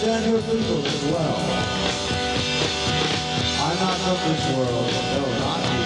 understand your people as well. I'm not from this world, no, not you.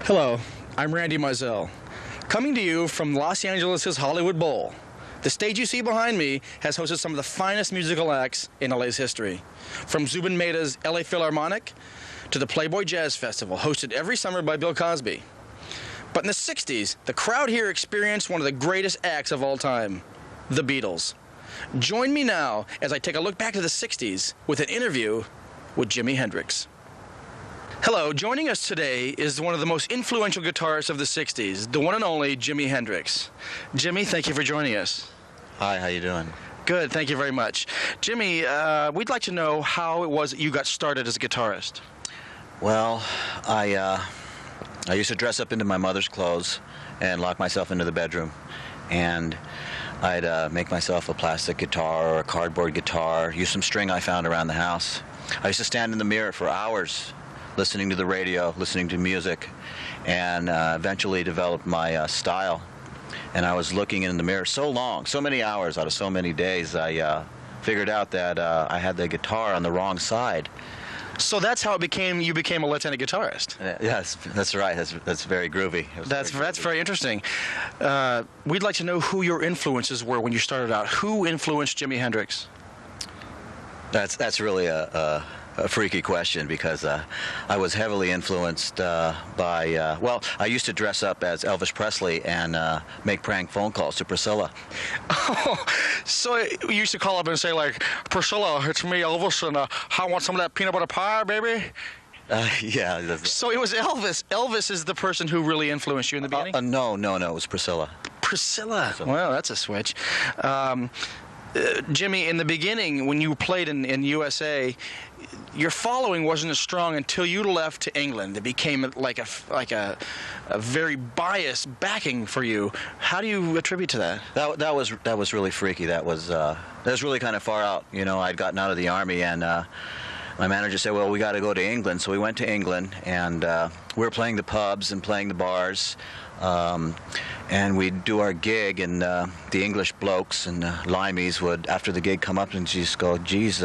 Hello, I'm Randy Mizell, coming to you from Los Angeles' Hollywood Bowl. The stage you see behind me has hosted some of the finest musical acts in LA's history. From Zubin Mehta's LA Philharmonic to the Playboy Jazz Festival, hosted every summer by Bill Cosby. But in the 60s, the crowd here experienced one of the greatest acts of all time, the Beatles. Join me now as I take a look back to the 60s with an interview with Jimi Hendrix. Hello, joining us today is one of the most influential guitarists of the 60s, the one and only Jimi Hendrix. Jimi, thank you for joining us. Hi, how you doing? Good, thank you very much. Jimi, we'd like to know how it was that you got started as a guitarist. Well, I used to dress up into my mother's clothes and lock myself into the bedroom, and I'd make myself a plastic guitar or a cardboard guitar, use some string I found around the house. I used to stand in the mirror for hours listening to the radio, listening to music, and eventually developed my style. And I was looking in the mirror so long, so many hours out of so many days, I figured out that I had the guitar on the wrong side. So that's how you became a lieutenant guitarist. Yes, that's right. That's very groovy. That's very interesting. We'd like to know who your influences were when you started out. Who influenced Jimi Hendrix? That's really a freaky question, because I was heavily influenced by, well, I used to dress up as Elvis Presley and make prank phone calls to Priscilla. Oh, so you used to call up and say, like, Priscilla, it's me, Elvis, and I want some of that peanut butter pie, baby? Yeah. So it was Elvis. Elvis is the person who really influenced you in the beginning? No, it was Priscilla. Priscilla. Well, that's a switch. Jimmy, in the beginning, when you played in USA, your following wasn't as strong until you left to England. It became like a very biased backing for you. How do you attribute to that? That was really freaky. That was really kind of far out. You know, I'd gotten out of the Army, and my manager said, well, we got to go to England. So we went to England, and we were playing the pubs and playing the bars. And we'd do our gig, and the English blokes and limeys would, after the gig, come up and just go, geez,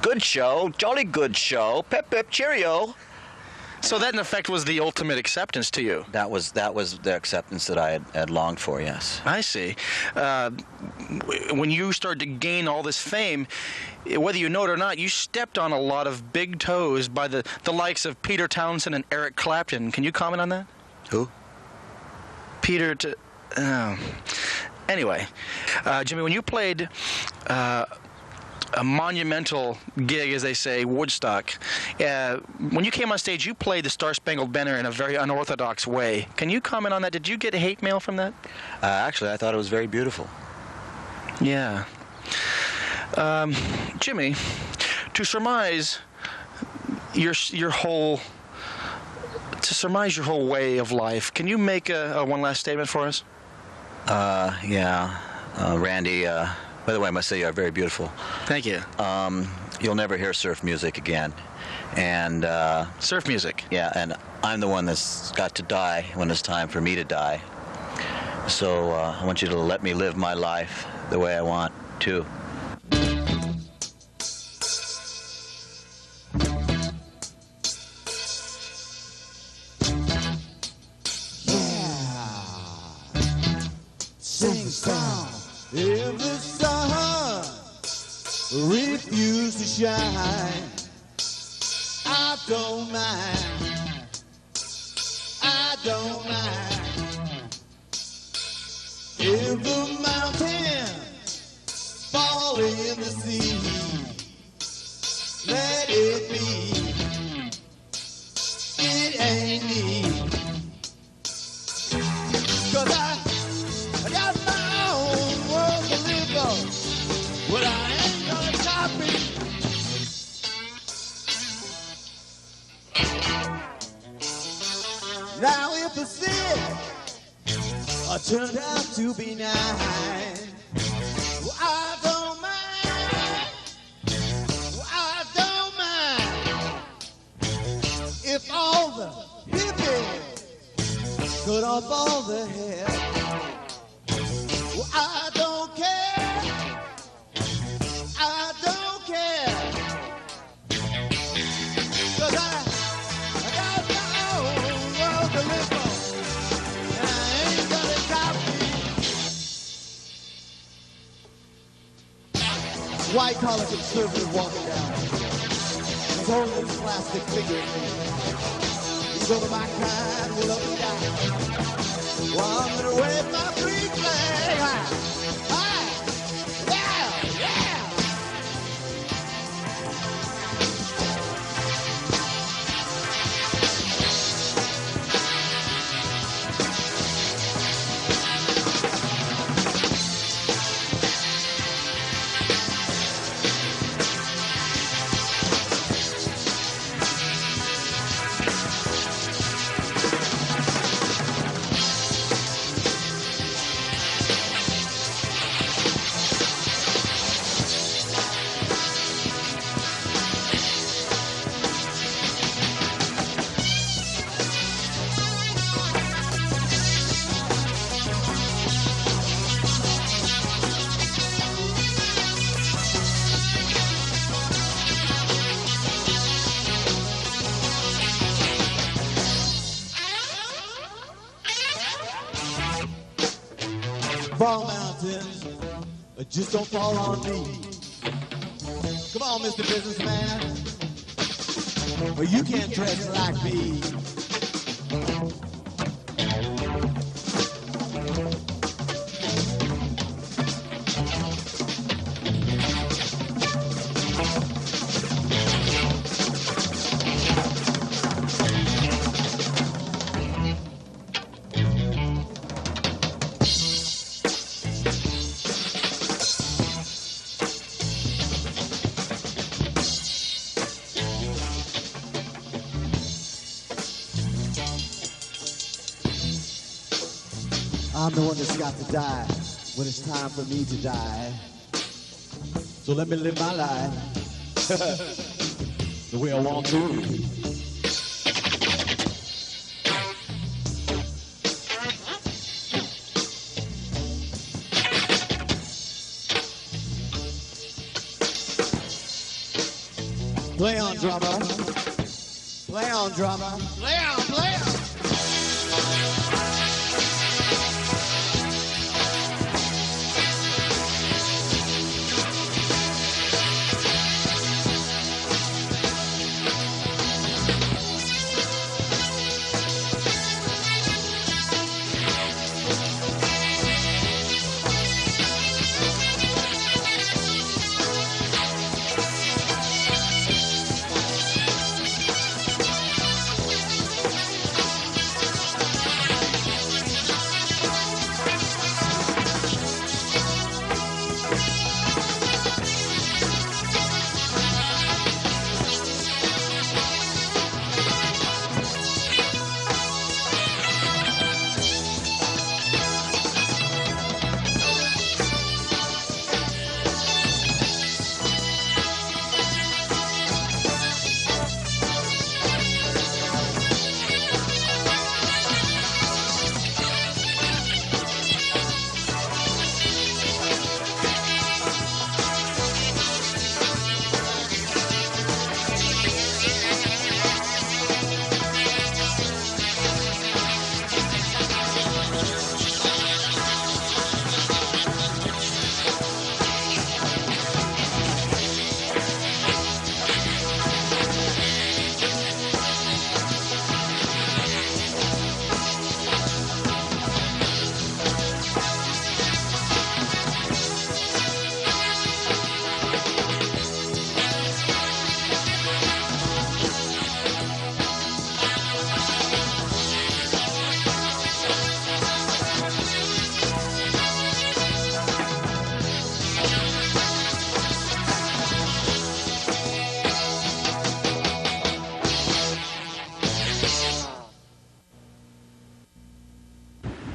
good show, jolly good show, pep pep cheerio. So that, in effect, was the ultimate acceptance to you? That was the acceptance that I had longed for, yes. I see. When you started to gain all this fame, whether you know it or not, you stepped on a lot of big toes by the likes of Peter Townsend and Eric Clapton. Can you comment on that? Who? Peter Anyway, Jimmy, when you played a monumental gig, as they say, Woodstock, when you came on stage, you played the Star Spangled Banner in a very unorthodox way. Can you comment on that? Did you get hate mail from that? Actually, I thought it was very beautiful. Yeah. Jimmy, to surmise your whole way of life, can you make one last statement for us? Yeah. Randy, by the way, I must say you are very beautiful. Thank you. You'll never hear surf music again. And surf music? Yeah, and I'm the one that's got to die when it's time for me to die. So I want you to let me live my life the way I want to. If the sun refused to shine, I don't mind. I don't mind. If the mountains fall in the sea, let it be. It ain't me. 'Cause I got my own world to live on, but I ain't gonna copy. Now if the city turned out to be nice, well, I don't mind. Well, I don't mind. If all the hippies cut off all the hair, well, I don't care. I don't care. 'Cause I got my own world to live on, and I ain't gonna copy. White collar conservative walking down. He's holding his plastic figure in me. He's over my kind, will up and down. Well, I'm gonna wave my free flag high. High. Yeah, yeah. Fall mountains, just don't fall on me. Come on, Mr. Businessman, or you can't dress like me. I'm the one that's got to die when it's time for me to die. So let me live my life the way I want to. Play on, drummer. Play on, drummer. Play on, play on.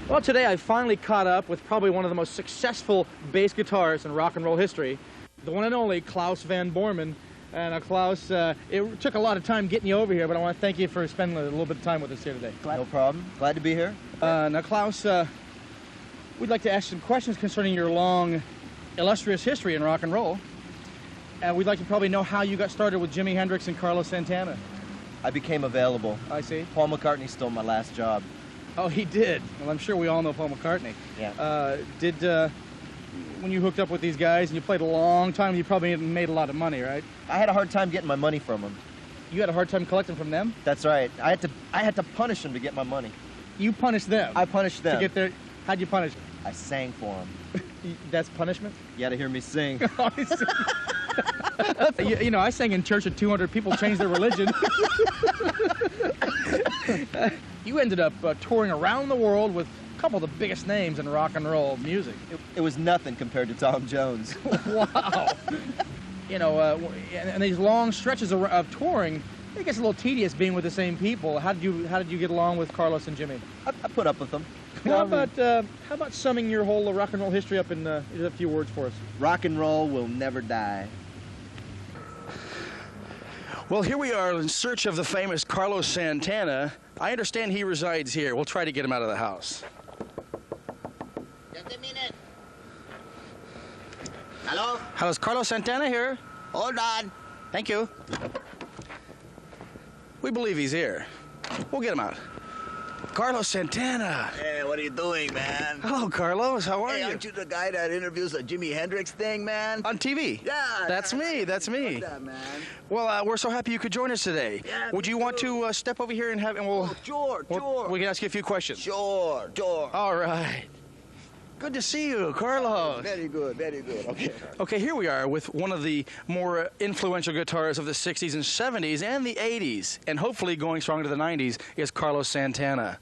Well, today I finally caught up with probably one of the most successful bass guitarists in rock and roll history, the one and only Klaus Van Borman. And Klaus, it took a lot of time getting you over here, but I want to thank you for spending a little bit of time with us here today. No problem. Glad to be here. Now, Klaus, we'd like to ask some questions concerning your long, illustrious history in rock and roll. And we'd like to probably know how you got started with Jimi Hendrix and Carlos Santana. I became available. I see. Paul McCartney stole my last job. Oh, he did. Well, I'm sure we all know Paul McCartney. Yeah. When you hooked up with these guys and you played a long time, you probably made a lot of money, right? I had a hard time getting my money from them. You had a hard time collecting from them? That's right. I had to punish them to get my money. You punished them? I punished them. To get their... How'd you punish them? I sang for them. That's punishment? You had to hear me sing. you know, I sang in church and 200 people changed their religion. You ended up touring around the world with a couple of the biggest names in rock and roll music. It was nothing compared to Tom Jones. Wow. You know, and these long stretches of touring, it gets a little tedious being with the same people. How did you get along with Carlos and Jimmy? I put up with them. How about summing your whole rock and roll history up in a few words for us? Rock and roll will never die. Well, here we are in search of the famous Carlos Santana. I understand he resides here. We'll try to get him out of the house. Just a minute. Hello? How's Carlos Santana here? Hold on. Thank you. We believe he's here. We'll get him out. Carlos Santana. Hey, what are you doing, man? Hello, Carlos. How are Hey, you? aren't you the guy that interviews the Jimi Hendrix thing, man? On TV? Yeah. That's me. That's me. What's that, man? Well, we're so happy you could join us today. Yeah, Would you want to step over here and we'll... Oh, sure, sure. We can ask you a few questions. Sure, sure. All right. Good to see you, Carlos. Very good, very good. Okay. Okay, here we are with one of the more influential guitarists of the 60s and 70s and the 80s, and hopefully going strong to the 90s, is Carlos Santana.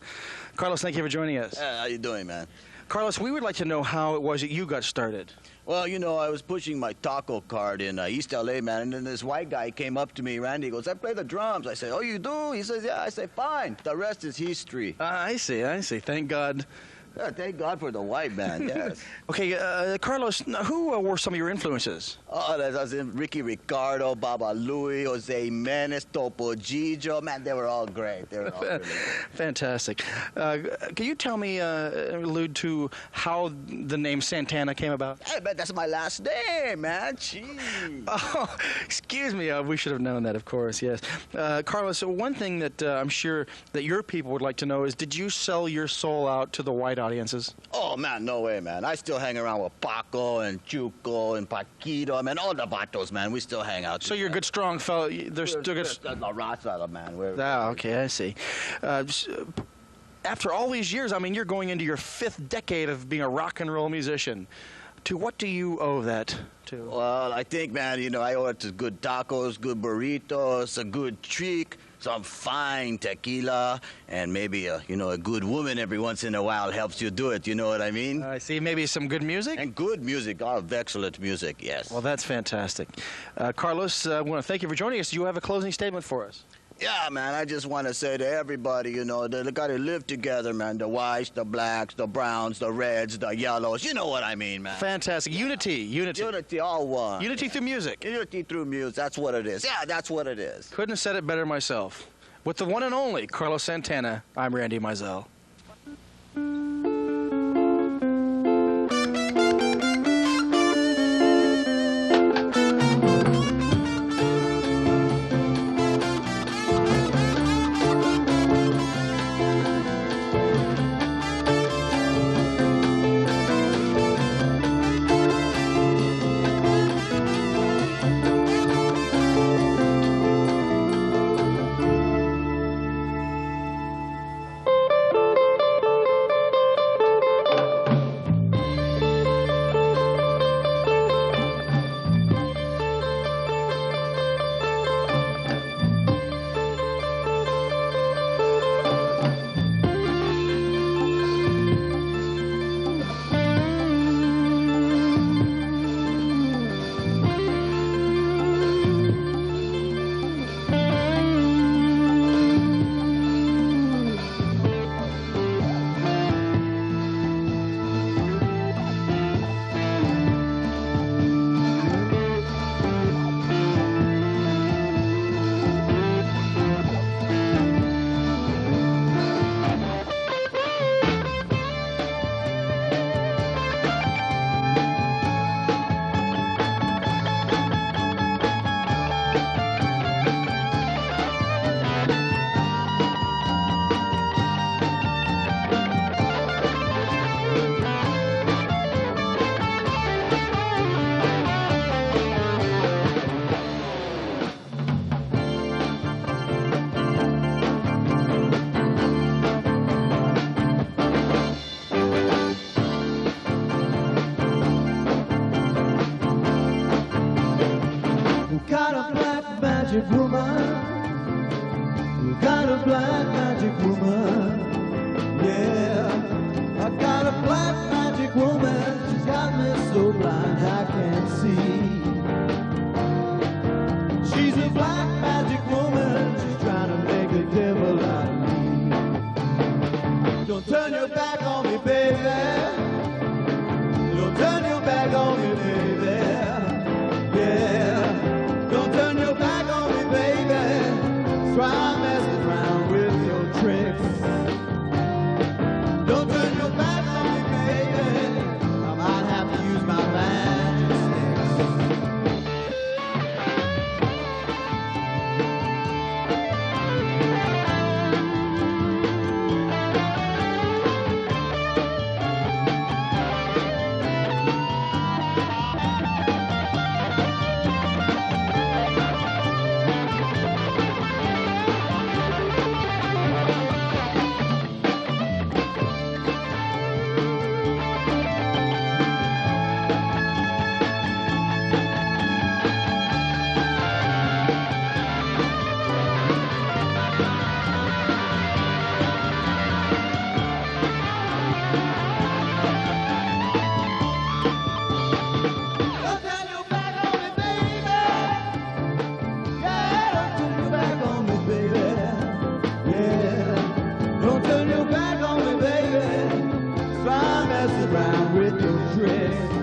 Carlos, thank you for joining us. How you doing, man? Carlos, we would like to know how it was that you got started. Well, you know, I was pushing my taco cart in East L.A., man, and then this white guy came up to me, Randy, goes, I play the drums. I say, oh, you do? He says, yeah. I say, fine. The rest is history. I see. Thank God Yeah, thank God for the white man, yes. Okay, Carlos, who were some of your influences? Oh, that's Ricky Ricardo, Baba Louie, Jose Menes, Topo Gigio. Man, they were all great. They were all really great. Fantastic. Can you tell me, allude to how the name Santana came about? Hey, man, that's my last name, man. Jeez. Oh, excuse me. We should have known that, of course, yes. Carlos, one thing that I'm sure that your people would like to know is, did you sell your soul out to the white audiences? Oh, man, no way, man. I still hang around with Paco and Chuco and Paquito. I mean, all the vatos, man. We still hang out. So you're a good, strong fellow. They're still good. La raza, man. Okay, I see. After all these years, I mean, you're going into your 5th decade of being a rock and roll musician. To what do you owe that to? Well, I think, man, you know, I owe it to good tacos, good burritos, a good treat, some fine tequila, and maybe a good woman every once in a while helps you do it. You know what I mean? I see. Maybe some good music? And good music, all of excellent music, yes. Well, that's fantastic. Carlos, I want to thank you for joining us. Do you have a closing statement for us? Yeah, man, I just want to say to everybody, you know, they got to live together, man. The whites, the blacks, the browns, the reds, the yellows. You know what I mean, man. Fantastic. Unity. Unity, all one. Unity through music. Unity through music. That's what it is. Yeah, that's what it is. Couldn't have said it better myself. With the one and only Carlos Santana, I'm Randy Mizell. magic woman, got a black magic woman, yeah. I got a black magic woman, she's got me so blind I can't see. She's a black magic woman, she's trying to make a devil out of me. Don't turn your back on me, baby. Don't turn your back on me, baby. Yeah. Don't turn your back on me, baby. Try messing around with your tricks. Don't turn your back on me, baby. I might have to use my magic secret.